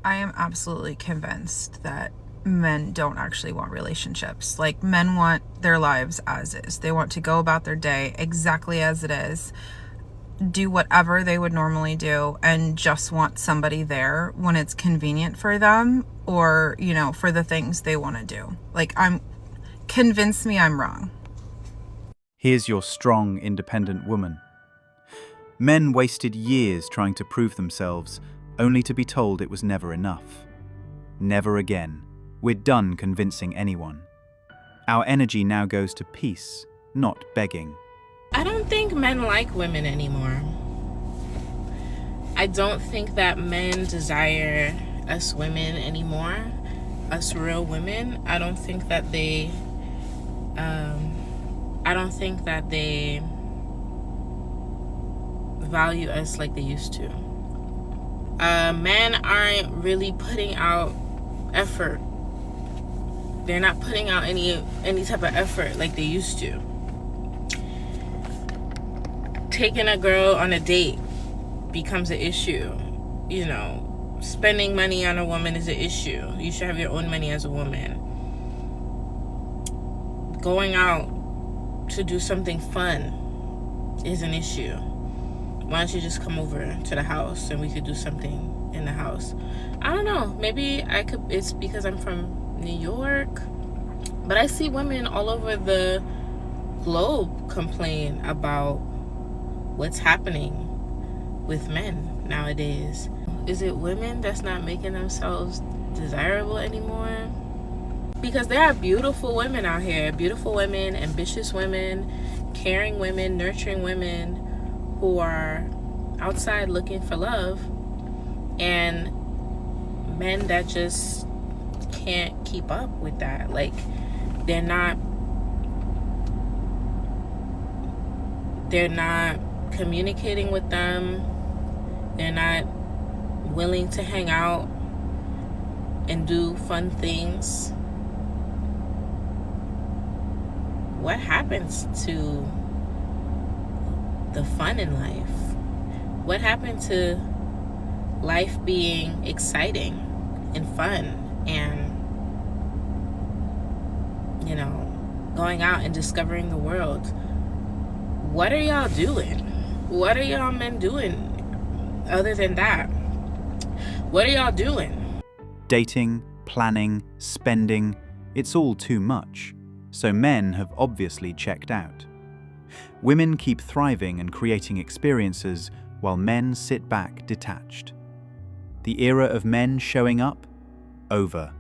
I am absolutely convinced that men don't actually want relationships. Like, men want their lives as is. They want to go about their day exactly as it is, do whatever they would normally do, and just want somebody there when it's convenient for them or, for the things they want to do. Like, convince me I'm wrong. Here's your strong, independent woman. Men wasted years trying to prove themselves, only to be told it was never enough. Never again. We're done convincing anyone. Our energy now goes to peace, not begging. I don't think men like women anymore. I don't think that men desire us women anymore, us real women. I don't think that they value us like they used to. Men aren't really putting out effort. They're not putting out any type of effort like they used to. Taking a girl on a date becomes an issue. Spending money on a woman is an issue. You should have your own money as a woman. Going out to do something fun is an issue. Why don't you just come over to the house and we could do something in the house? I don't know. Maybe it's because I'm from New York, but I see women all over the globe complain about what's happening with men nowadays. Is it women that's not making themselves desirable anymore? Because there are beautiful women out here, beautiful women, ambitious women, caring women, nurturing women who are outside looking for love, and men that just can't keep up with that. Like, they're not communicating with them. They're not willing to hang out and do fun things. What happens to the fun in life? What happened to life being exciting and fun and, going out and discovering the world? What are y'all doing? What are y'all men doing other than that? What are y'all doing? Dating, planning, spending, it's all too much. So men have obviously checked out. Women keep thriving and creating experiences while men sit back detached. The era of men showing up? Over.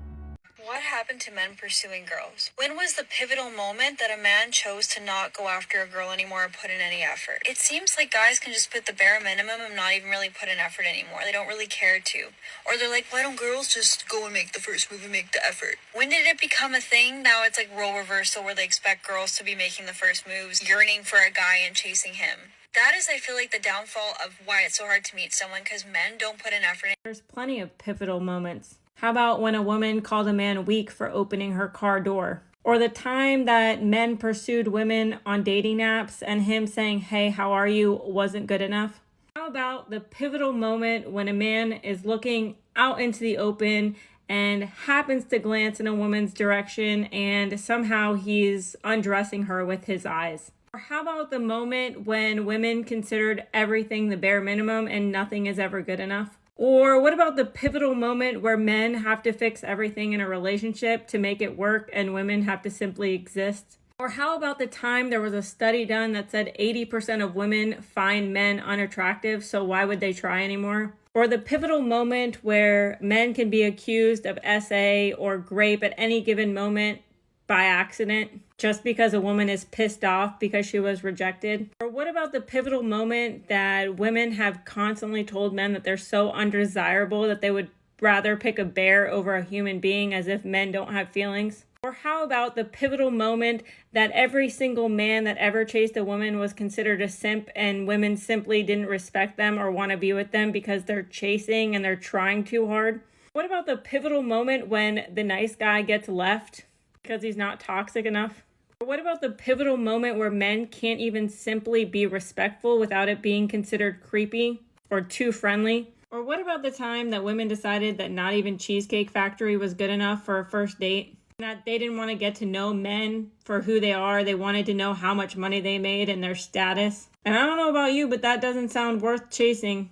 What happened to men pursuing girls? When was the pivotal moment that a man chose to not go after a girl anymore or put in any effort? It seems like guys can just put the bare minimum and not even really put in effort anymore. They don't really care to. Or they're like, why don't girls just go and make the first move and make the effort? When did it become a thing? Now it's like role reversal where they expect girls to be making the first moves, yearning for a guy and chasing him. That is, I feel like, the downfall of why it's so hard to meet someone, because men don't put in effort. There's plenty of pivotal moments. How about when a woman called a man weak for opening her car door? Or the time that men pursued women on dating apps and him saying, hey, how are you, wasn't good enough? How about the pivotal moment when a man is looking out into the open and happens to glance in a woman's direction and somehow he's undressing her with his eyes? Or how about the moment when women considered everything the bare minimum and nothing is ever good enough? Or what about the pivotal moment where men have to fix everything in a relationship to make it work and women have to simply exist? Or how about the time there was a study done that said 80% of women find men unattractive, so why would they try anymore? Or the pivotal moment where men can be accused of SA or grape at any given moment by accident just because a woman is pissed off because she was rejected? Or what about the pivotal moment that women have constantly told men that they're so undesirable that they would rather pick a bear over a human being, as if men don't have feelings? Or how about the pivotal moment that every single man that ever chased a woman was considered a simp and women simply didn't respect them or want to be with them because they're chasing and they're trying too hard? What about the pivotal moment when the nice guy gets left because he's not toxic enough? Or what about the pivotal moment where men can't even simply be respectful without it being considered creepy or too friendly? Or what about the time that women decided that not even Cheesecake Factory was good enough for a first date? That they didn't want to get to know men for who they are. They wanted to know how much money they made and their status. And I don't know about you, but that doesn't sound worth chasing.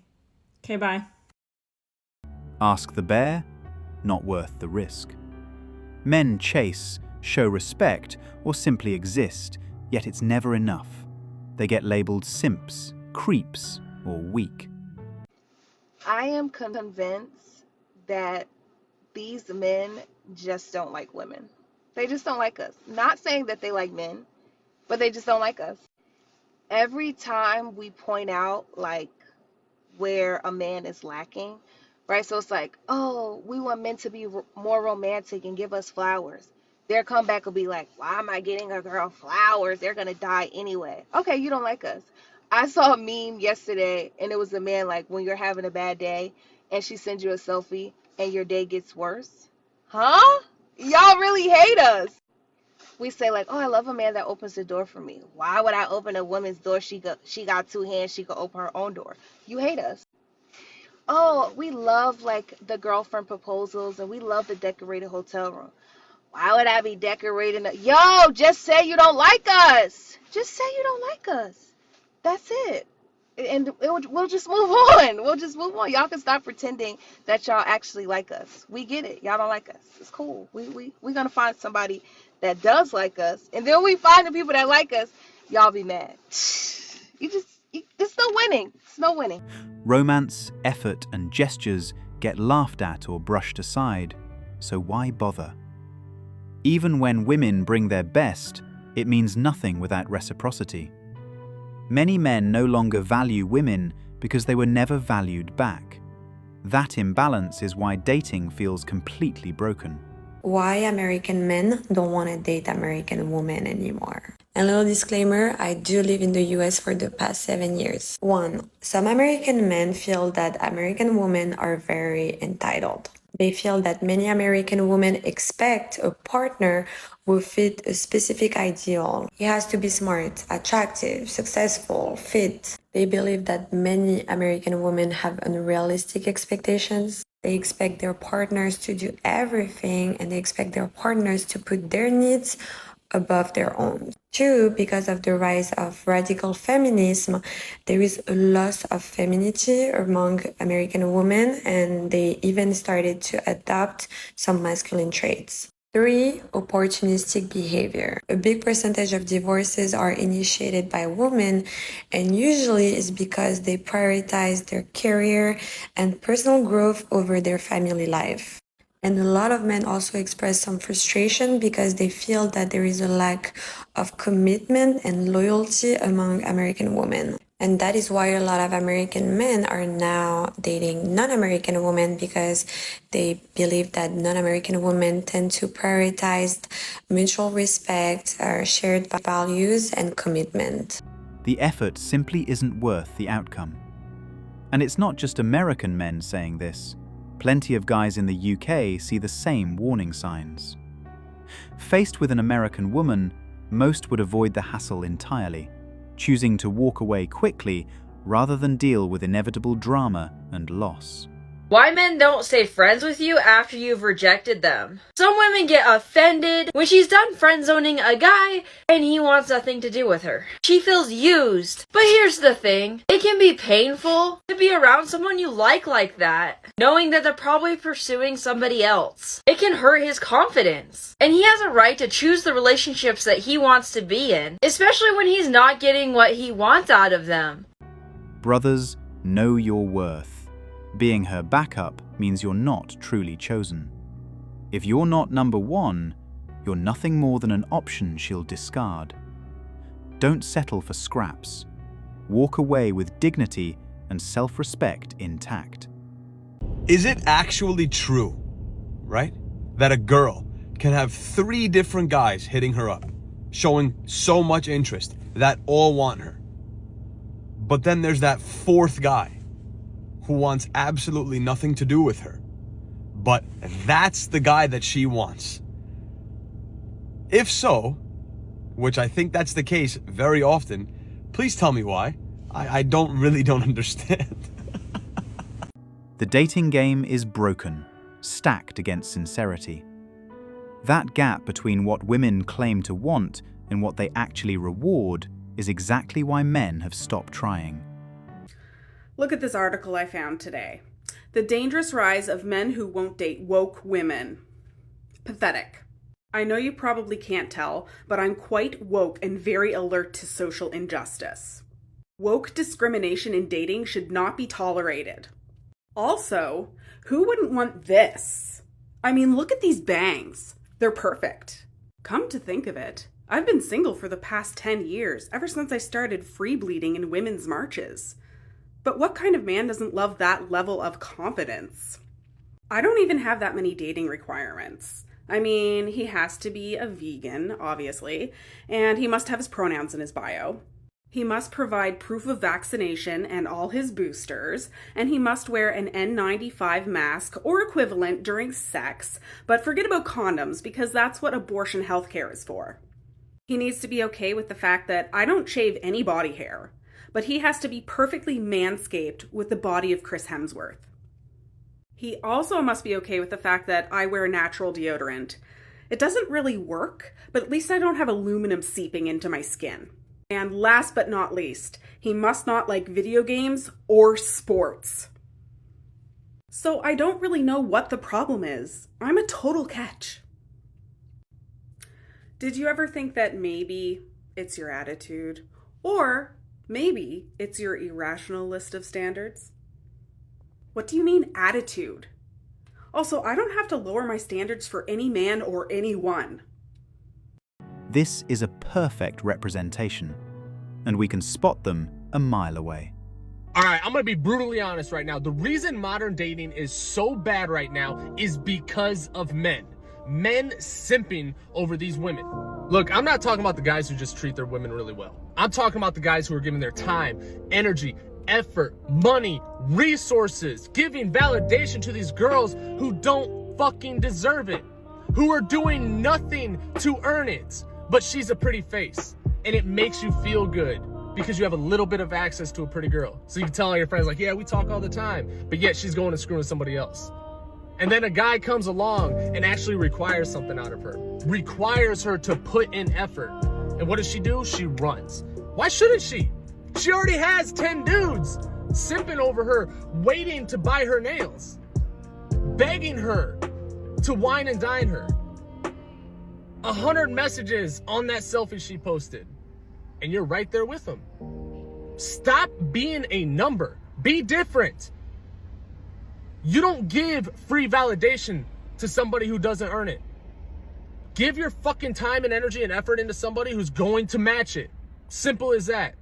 Okay, bye. Ask the bear, not worth the risk. Men chase, show respect, or simply exist, yet it's never enough. They get labeled simps, creeps, or weak. I am convinced that these men just don't like women. They just don't like us. Not saying that they like men, but they just don't like us. Every time we point out like where a man is lacking, right? So it's like, oh, we want men to be more romantic and give us flowers. Their comeback will be like, why am I getting a girl flowers? They're going to die anyway. Okay, you don't like us. I saw a meme yesterday, and it was a man like, when you're having a bad day, and she sends you a selfie, and your day gets worse. Huh? Y'all really hate us. We say like, oh, I love a man that opens the door for me. Why would I open a woman's door? She got two hands. She could open her own door. You hate us. Oh, we love like the girlfriend proposals, and we love the decorated hotel room. Why would I be decorating? Yo, just say you don't like us. Just say you don't like us. That's it. And we'll just move on. We'll just move on. Y'all can stop pretending that y'all actually like us. We get it. Y'all don't like us. It's cool. We're going to find somebody that does like us. And then we find the people that like us. Y'all be mad. It's no winning. It's no winning. Romance, effort, and gestures get laughed at or brushed aside. So why bother? Even when women bring their best, it means nothing without reciprocity. Many men no longer value women because they were never valued back. That imbalance is why dating feels completely broken. Why American men don't want to date American women anymore. And little disclaimer, I do live in the US for the past 7 years. 1. Some American men feel that American women are very entitled. They feel that many American women expect a partner who fit a specific ideal. He has to be smart, attractive, successful, fit. They believe that many American women have unrealistic expectations. They expect their partners to do everything, and they expect their partners to put their needs above their own. 2, because of the rise of radical feminism, there is a loss of femininity among American women, and they even started to adopt some masculine traits. 3, opportunistic behavior. A big percentage of divorces are initiated by women, and usually it's because they prioritize their career and personal growth over their family life. And a lot of men also express some frustration because they feel that there is a lack of commitment and loyalty among American women. And that is why a lot of American men are now dating non-American women, because they believe that non-American women tend to prioritize mutual respect, shared values, and commitment. The effort simply isn't worth the outcome. And it's not just American men saying this. Plenty of guys in the UK see the same warning signs. Faced with an American woman, most would avoid the hassle entirely, choosing to walk away quickly rather than deal with inevitable drama and loss. Why men don't stay friends with you after you've rejected them. Some women get offended when she's done friend-zoning a guy and he wants nothing to do with her. She feels used. But here's the thing. It can be painful to be around someone you like that, knowing that they're probably pursuing somebody else. It can hurt his confidence. And he has a right to choose the relationships that he wants to be in, especially when he's not getting what he wants out of them. Brothers, know your worth. Being her backup means you're not truly chosen. If you're not number one, you're nothing more than an option she'll discard. Don't settle for scraps. Walk away with dignity and self-respect intact. Is it actually true, right, that a girl can have 3 different guys hitting her up, showing so much interest that all want her? But then there's that 4th guy who wants absolutely nothing to do with her. But that's the guy that she wants. If so, which I think that's the case very often, please tell me why. I don't understand. The dating game is broken, stacked against sincerity. That gap between what women claim to want and what they actually reward is exactly why men have stopped trying. Look at this article I found today. The dangerous rise of men who won't date woke women. Pathetic. I know you probably can't tell, but I'm quite woke and very alert to social injustice. Woke discrimination in dating should not be tolerated. Also, who wouldn't want this? I mean, look at these bangs. They're perfect. Come to think of it, I've been single for the past 10 years, ever since I started free bleeding in women's marches. But what kind of man doesn't love that level of confidence? I don't even have that many dating requirements. I mean, he has to be a vegan, obviously, and he must have his pronouns in his bio. He must provide proof of vaccination and all his boosters, and he must wear an N95 mask or equivalent during sex, but forget about condoms because that's what abortion healthcare is for. He needs to be okay with the fact that I don't shave any body hair, but he has to be perfectly manscaped with the body of Chris Hemsworth. He also must be okay with the fact that I wear natural deodorant. It doesn't really work, but at least I don't have aluminum seeping into my skin. And last but not least, he must not like video games or sports. So I don't really know what the problem is. I'm a total catch. Did you ever think that maybe it's your attitude? Or maybe it's your irrational list of standards? What do you mean attitude? Also, I don't have to lower my standards for any man or anyone. This is a perfect representation, and we can spot them a mile away. All right, I'm gonna be brutally honest right now. The reason modern dating is so bad right now is because of men. Men simping over these women. Look, I'm not talking about the guys who just treat their women really well. I'm talking about the guys who are giving their time, energy, effort, money, resources, giving validation to these girls who don't fucking deserve it, who are doing nothing to earn it, but she's a pretty face, and it makes you feel good because you have a little bit of access to a pretty girl. So you can tell all your friends like, yeah, we talk all the time, but yet she's going to screw with somebody else. And then a guy comes along and actually requires something out of her, requires her to put in effort. And what does she do? She runs. Why shouldn't she? She already has 10 dudes simping over her, waiting to buy her nails, begging her to wine and dine her. 100 messages on that selfie she posted, and you're right there with them. Stop being a number. Be different. You don't give free validation to somebody who doesn't earn it. Give your fucking time and energy and effort into somebody who's going to match it. Simple as that.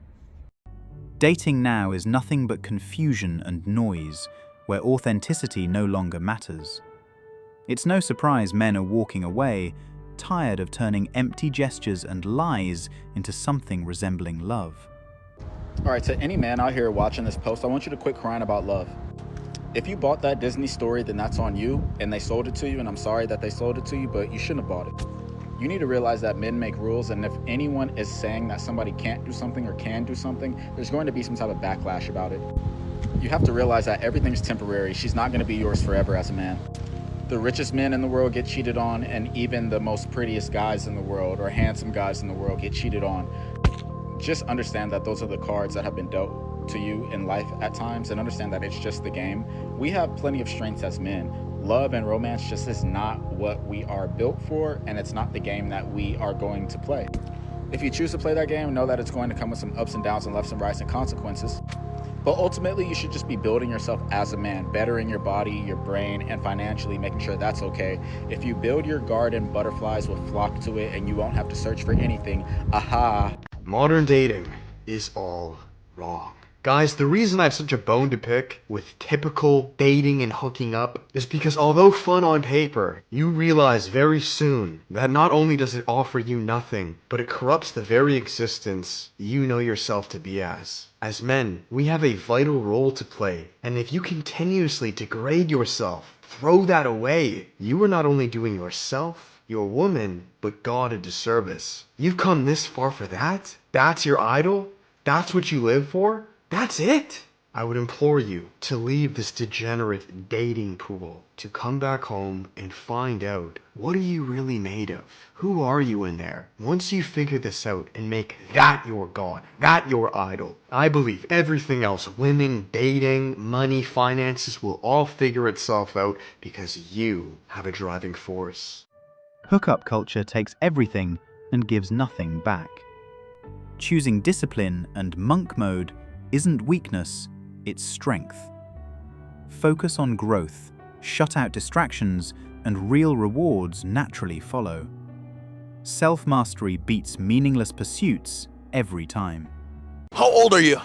Dating now is nothing but confusion and noise, where authenticity no longer matters. It's no surprise men are walking away, tired of turning empty gestures and lies into something resembling love. Alright, to any man out here watching this post, I want you to quit crying about love. If you bought that Disney story, then that's on you, and they sold it to you, and I'm sorry that they sold it to you, but you shouldn't have bought it. You need to realize that men make rules, and if anyone is saying that somebody can't do something or can do something, there's going to be some type of backlash about it. You have to realize that everything's temporary. She's not going to be yours forever as a man. The richest men in the world get cheated on, and even the most prettiest guys in the world or handsome guys in the world get cheated on. Just understand that those are the cards that have been dealt to you in life at times, and understand that it's just the game. We have plenty of strengths as men. Love and romance just is not what we are built for, and it's not the game that we are going to play. If you choose to play that game, know that it's going to come with some ups and downs and lefts and rights and consequences. But ultimately, you should just be building yourself as a man, bettering your body, your brain, and financially making sure that's okay. If you build your garden, butterflies will flock to it, and you won't have to search for anything. Aha! Modern dating is all wrong. Guys, the reason I have such a bone to pick with typical dating and hooking up is because although fun on paper, you realize very soon that not only does it offer you nothing, but it corrupts the very existence you know yourself to be as. As men, we have a vital role to play, and if you continuously degrade yourself, throw that away, you are not only doing yourself, your woman, but God a disservice. You've come this far for that? That's your idol? That's what you live for? That's it? I would implore you to leave this degenerate dating pool, to come back home and find out, what are you really made of? Who are you in there? Once you figure this out and make that your god, that your idol, I believe everything else, women, dating, money, finances, will all figure itself out because you have a driving force. Hookup culture takes everything and gives nothing back. Choosing discipline and monk mode isn't weakness, it's strength. Focus on growth, shut out distractions, and real rewards naturally follow. Self-mastery beats meaningless pursuits every time. How old are you?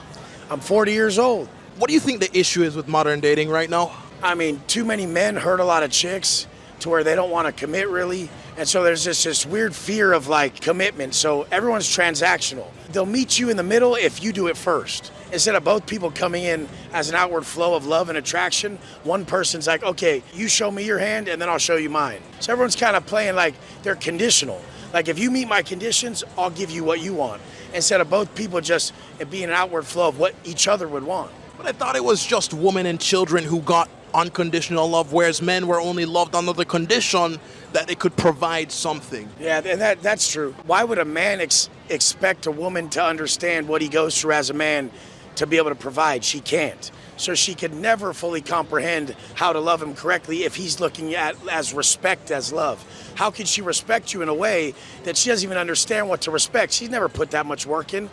I'm 40 years old. What do you think the issue is with modern dating right now? I mean, too many men hurt a lot of chicks to where they don't want to commit really. And so there's just this weird fear of like commitment. So everyone's transactional. They'll meet you in the middle if you do it first. Instead of both people coming in as an outward flow of love and attraction, one person's like, okay, you show me your hand and then I'll show you mine. So everyone's kind of playing like they're conditional. Like if you meet my conditions, I'll give you what you want. Instead of both people just being an outward flow of what each other would want. But I thought it was just women and children who got unconditional love, whereas men were only loved under the condition that they could provide something. Yeah, and that's true. Why would a man expect a woman to understand what he goes through as a man to be able to provide? She can't. So she could never fully comprehend how to love him correctly if he's looking at as respect as love. How could she respect you in a way that she doesn't even understand what to respect? She's never put that much work in.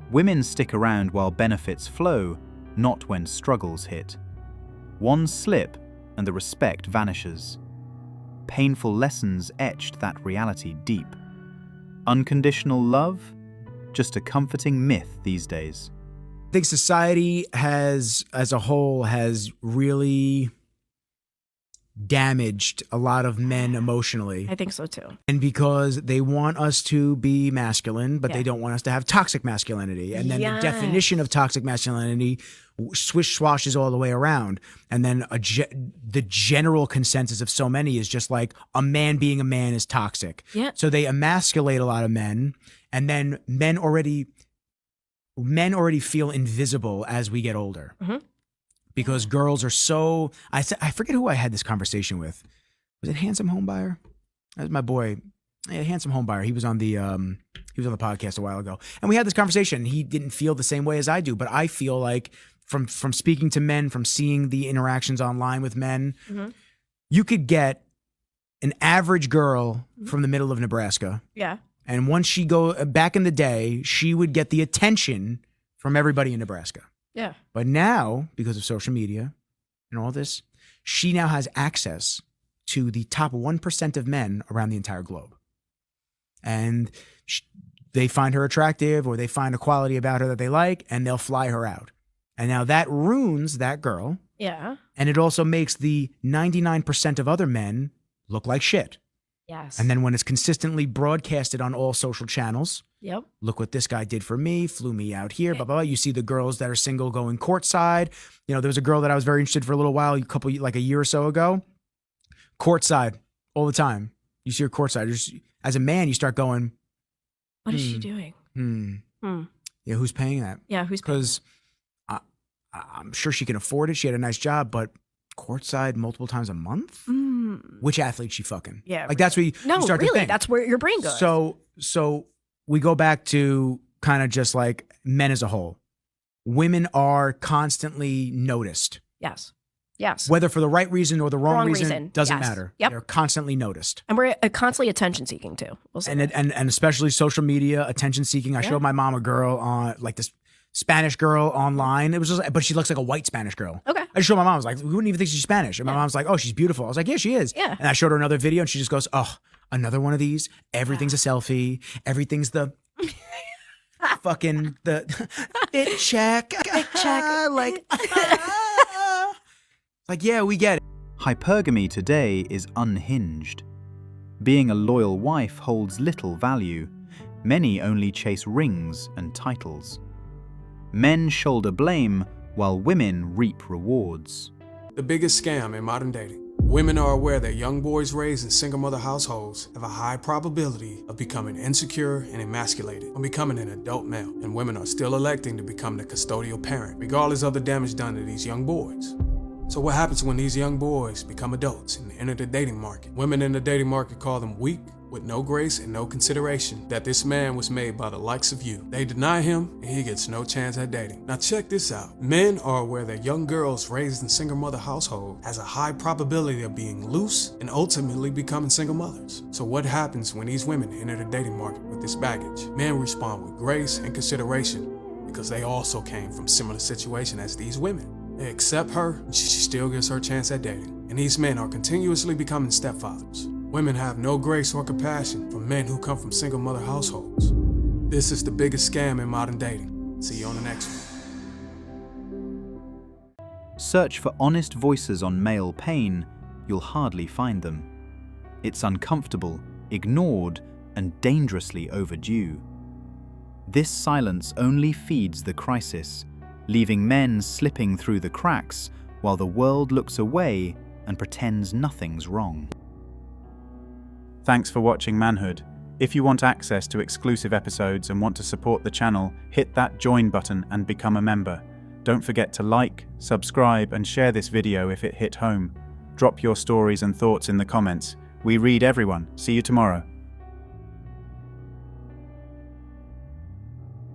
Women stick around while benefits flow, not when struggles hit. One slip and the respect vanishes. Painful lessons etched that reality deep. Unconditional love? Just a comforting myth these days. I think society as a whole has really damaged a lot of men emotionally. I think so too. And because they want us to be masculine, but they don't want us to have toxic masculinity. And then the definition of toxic masculinity swish-swashes all the way around. And then the general consensus of so many is just like a man being a man is toxic. Yeah. So they emasculate a lot of men, and then men already feel invisible as we get older. Mm-hmm. Because girls are so, I forget who I had this conversation with. Was it Handsome Homebuyer? That was my boy. Yeah, Handsome Homebuyer. He was on the podcast a while ago. And we had this conversation. He didn't feel the same way as I do, but I feel like from speaking to men, from seeing the interactions online with men, you could get an average girl from the middle of Nebraska. Yeah. And once she back in the day, she would get the attention from everybody in Nebraska. Yeah. But now, because of social media and all this, she now has access to the top 1% of men around the entire globe. And they find her attractive, or they find a quality about her that they like, and they'll fly her out. And now that ruins that girl. Yeah. And it also makes the 99% of other men look like shit. Yes. And then when it's consistently broadcasted on all social channels, yep. Look what this guy did for me, flew me out here, blah, blah, blah. You see the girls that are single going courtside. You know, there was a girl that I was very interested for a little while, like a year or so ago. Courtside all the time. You see her courtside. As a man, you start going, what is she doing? Yeah, who's paying that? Yeah, who's paying? Because I'm sure she can afford it. She had a nice job, but courtside multiple times a month? Which athlete she fucking? Yeah. Like that's where you start to think. That's where your brain goes. So we go back to kind of just like men as a whole. Women are constantly noticed. Yes. Yes. Whether for the right reason or the wrong reason doesn't yes. matter. Yep. They're constantly noticed. And we're constantly attention seeking too. We'll say and especially social media, attention seeking. I showed my mom a girl on like this Spanish girl online. It was just, but she looks like a white Spanish girl. Okay. I just showed my mom. I was like, who wouldn't even think she's Spanish? And my mom's like, oh, she's beautiful. I was like, yeah, she is. Yeah. And I showed her another video, and she just goes, oh, another one of these. Everything's a selfie. Everything's the fucking the it check. Like, yeah, we get it. Hypergamy today is unhinged. Being a loyal wife holds little value. Many only chase rings and titles. Men shoulder blame while women reap rewards. The biggest scam in modern dating. Women are aware that young boys raised in single mother households have a high probability of becoming insecure and emasculated when becoming an adult male, and women are still electing to become the custodial parent, regardless of the damage done to these young boys. So what happens when these young boys become adults and enter the dating market? Women in the dating market call them weak, with no grace and no consideration that this man was made by the likes of you. They deny him and he gets no chance at dating. Now check this out. Men are aware that young girls raised in single mother household has a high probability of being loose and ultimately becoming single mothers. So what happens when these women enter the dating market with this baggage? Men respond with grace and consideration because they also came from similar situation as these women. They accept her and she still gets her chance at dating. And these men are continuously becoming stepfathers. Women have no grace or compassion for men who come from single mother households. This is the biggest scam in modern dating. See you on the next one. Search for honest voices on male pain, you'll hardly find them. It's uncomfortable, ignored, and dangerously overdue. This silence only feeds the crisis, leaving men slipping through the cracks while the world looks away and pretends nothing's wrong. Thanks for watching Manhood. If you want access to exclusive episodes and want to support the channel, hit that join button and become a member. Don't forget to like, subscribe, and share this video if it hit home. Drop your stories and thoughts in the comments. We read everyone. See you tomorrow.